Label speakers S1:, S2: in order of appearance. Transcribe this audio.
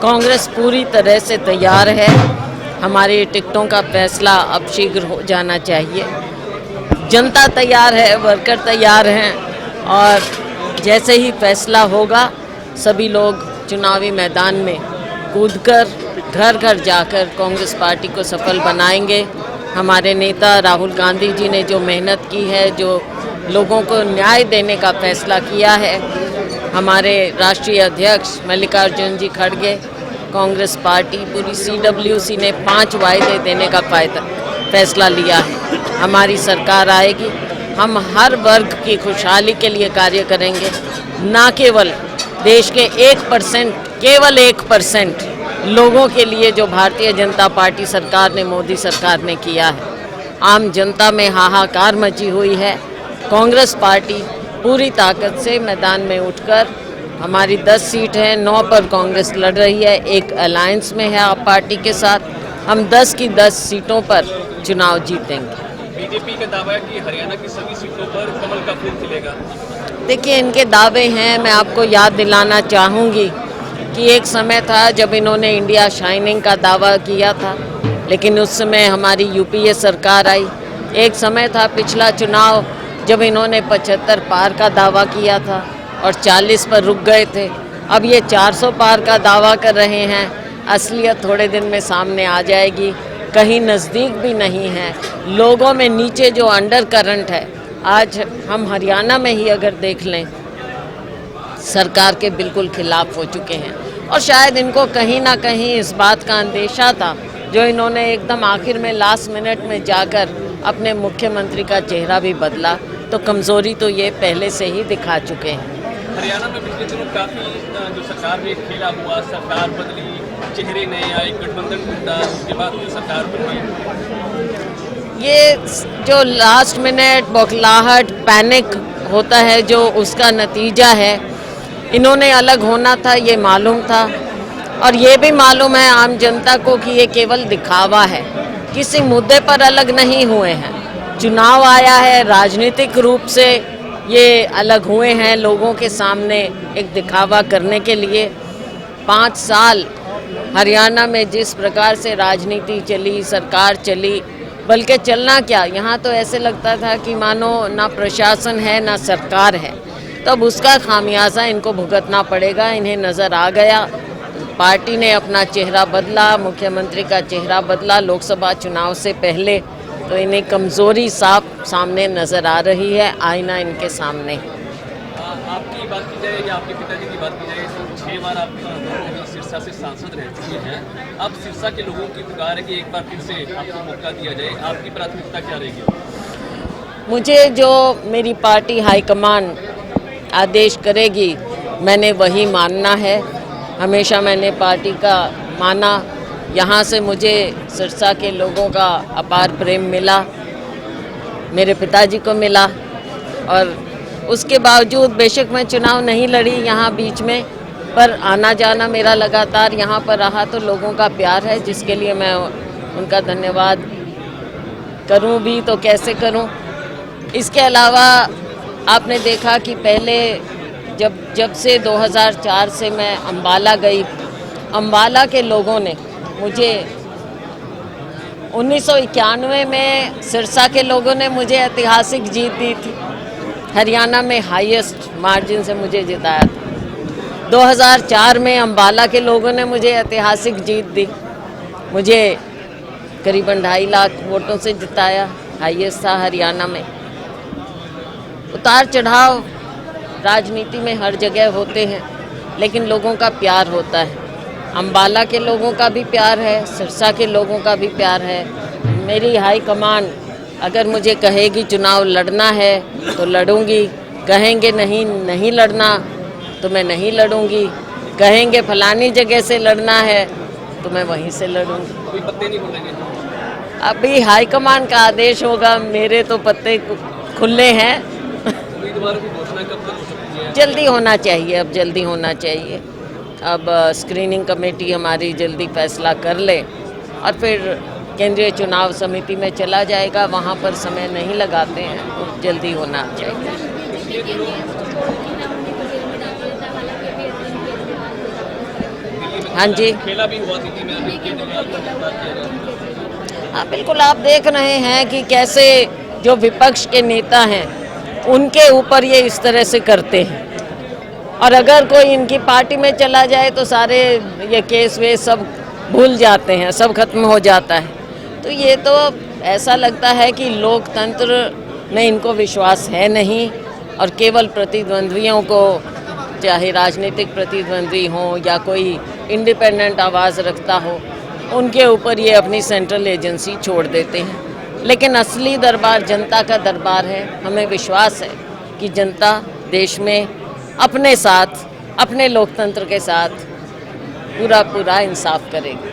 S1: कांग्रेस पूरी तरह से तैयार है। हमारी टिकटों का फैसला अब शीघ्र हो जाना चाहिए। जनता तैयार है, वर्कर तैयार हैं और जैसे ही फैसला होगा सभी लोग चुनावी मैदान में कूदकर घर घर जाकर कांग्रेस पार्टी को सफल बनाएंगे। हमारे नेता राहुल गांधी जी ने जो मेहनत की है, जो लोगों को न्याय देने का फैसला किया है, हमारे राष्ट्रीय अध्यक्ष मल्लिकार्जुन जी खड़गे, कांग्रेस पार्टी पूरी CWC ने 5 वायदे देने का फैसला लिया है। हमारी सरकार आएगी, हम हर वर्ग की खुशहाली के लिए कार्य करेंगे, ना केवल देश के 1%, केवल 1% लोगों के लिए जो भारतीय जनता पार्टी सरकार ने, मोदी सरकार ने किया है। आम जनता में हाहाकार मची हुई है। कांग्रेस पार्टी पूरी ताकत से मैदान में उठकर, हमारी 10 सीट हैं, 9 पर कांग्रेस लड़ रही है, एक अलायंस में है आप पार्टी के साथ। हम 10 की 10 सीटों पर चुनाव जीतेंगे।
S2: बीजेपी का दावा है कि हरियाणा की सभी सीटों पर कमल का फूल खिलेगा।
S1: देखिए, इनके दावे हैं। मैं आपको याद दिलाना चाहूँगी कि एक समय था जब इन्होंने इंडिया शाइनिंग का दावा किया था, लेकिन उस समय हमारी UPA सरकार आई। एक समय था पिछला चुनाव जब इन्होंने 75 पार का दावा किया था और 40 पर रुक गए थे। अब ये 400 पार का दावा कर रहे हैं। असलियत थोड़े दिन में सामने आ जाएगी, कहीं नज़दीक भी नहीं है। लोगों में नीचे जो अंडर करंट है, आज हम हरियाणा में ही अगर देख लें, सरकार के बिल्कुल खिलाफ हो चुके हैं। और शायद इनको कहीं ना कहीं इस बात का अंदेशा था, जो इन्होंने एकदम आखिर में लास्ट मिनट में जाकर अपने मुख्यमंत्री का चेहरा भी बदला, तो कमज़ोरी तो ये पहले से ही दिखा चुके हैं।
S2: हरियाणा में पिछले दिनों काफ़ी जो सरकार में खेला हुआ, सरकार बदली, चेहरे नए आए, गठबंधन टूटा, उसके बाद फिर सरकार बदली।
S1: ये जो लास्ट मिनट बौखलाहट, पैनिक होता है, जो उसका नतीजा है। इन्होंने अलग होना था, ये मालूम था, और ये भी मालूम है आम जनता को कि ये केवल दिखावा है। किसी मुद्दे पर अलग नहीं हुए हैं। चुनाव आया है, राजनीतिक रूप से ये अलग हुए हैं लोगों के सामने एक दिखावा करने के लिए। 5 साल हरियाणा में जिस प्रकार से राजनीति चली, सरकार चली, बल्कि चलना क्या, यहाँ तो ऐसे लगता था कि मानो ना प्रशासन है ना सरकार है। तब उसका खामियाजा इनको भुगतना पड़ेगा। इन्हें नज़र आ गया, पार्टी ने अपना चेहरा बदला, मुख्यमंत्री का चेहरा बदला लोकसभा चुनाव से पहले, तो इन्हें कमज़ोरी साफ सामने नज़र आ रही है, आईना इनके सामने।
S2: आपकी बात की जाए या आपके पिताजी की बात की जाए तो 6 बार आप सिरसा से सांसद रह चुके हैं। अब सिरसा के लोगों की पुकार है कि एक बार फिर से आपको मौका दिया जाए। आपकी प्राथमिकता क्या रहेगी?
S1: मुझे जो मेरी पार्टी हाईकमान आदेश करेगी, मैंने वही मानना है। हमेशा मैंने पार्टी का माना। यहाँ से मुझे सिरसा के लोगों का अपार प्रेम मिला, मेरे पिताजी को मिला, और उसके बावजूद बेशक मैं चुनाव नहीं लड़ी यहाँ बीच में, पर आना जाना मेरा लगातार यहाँ पर रहा, तो लोगों का प्यार है जिसके लिए मैं उनका धन्यवाद करूँ भी तो कैसे करूँ। इसके अलावा आपने देखा कि पहले जब से 2004 से मैं अम्बाला गई, अम्बाला के लोगों ने मुझे 1991 में, सिरसा के लोगों ने मुझे ऐतिहासिक जीत दी थी। हरियाणा में हाईएस्ट मार्जिन से मुझे जिताया था। 2004 में अम्बाला के लोगों ने मुझे ऐतिहासिक जीत दी, मुझे करीबन 2.5 लाख वोटों से जिताया, हाईएस्ट था हरियाणा में। उतार चढ़ाव राजनीति में हर जगह होते हैं, लेकिन लोगों का प्यार होता है। अम्बाला के लोगों का भी प्यार है, सिरसा के लोगों का भी प्यार है। मेरी हाईकमान अगर मुझे कहेगी चुनाव लड़ना है तो लड़ूंगी, कहेंगे नहीं लड़ना तो मैं नहीं लड़ूंगी, कहेंगे फलानी जगह से लड़ना है तो मैं वहीं से लड़ूंगी।
S2: कोई पत्ते नहीं खुलेंगे?
S1: अभी हाईकमान का आदेश होगा, मेरे तो पत्ते खुले हैं।
S2: उम्मीदवारों की घोषणा कब तक हो सकती है?
S1: जल्दी होना चाहिए, अब जल्दी होना चाहिए। अब स्क्रीनिंग कमेटी हमारी जल्दी फैसला कर ले और फिर केंद्रीय चुनाव समिति में चला जाएगा, वहाँ पर समय नहीं लगाते हैं, तो जल्दी होना चाहिए। हाँ जी।
S2: खेला भी हुआ थी में केजरीवाल पर गिरफ्तार किया गया।
S1: हाँ बिल्कुल, आप देख रहे हैं कि कैसे जो विपक्ष के नेता हैं उनके ऊपर ये इस तरह से करते हैं, और अगर कोई इनकी पार्टी में चला जाए तो सारे ये केस वेस सब भूल जाते हैं, सब खत्म हो जाता है। तो ये तो ऐसा लगता है कि लोकतंत्र में इनको विश्वास है नहीं, और केवल प्रतिद्वंद्वियों को, चाहे राजनीतिक प्रतिद्वंद्वी हो या कोई इंडिपेंडेंट आवाज़ रखता हो, उनके ऊपर ये अपनी सेंट्रल एजेंसी छोड़ देते हैं। लेकिन असली दरबार जनता का दरबार है। हमें विश्वास है कि जनता देश में अपने साथ, अपने लोकतंत्र के साथ पूरा इंसाफ करेगी।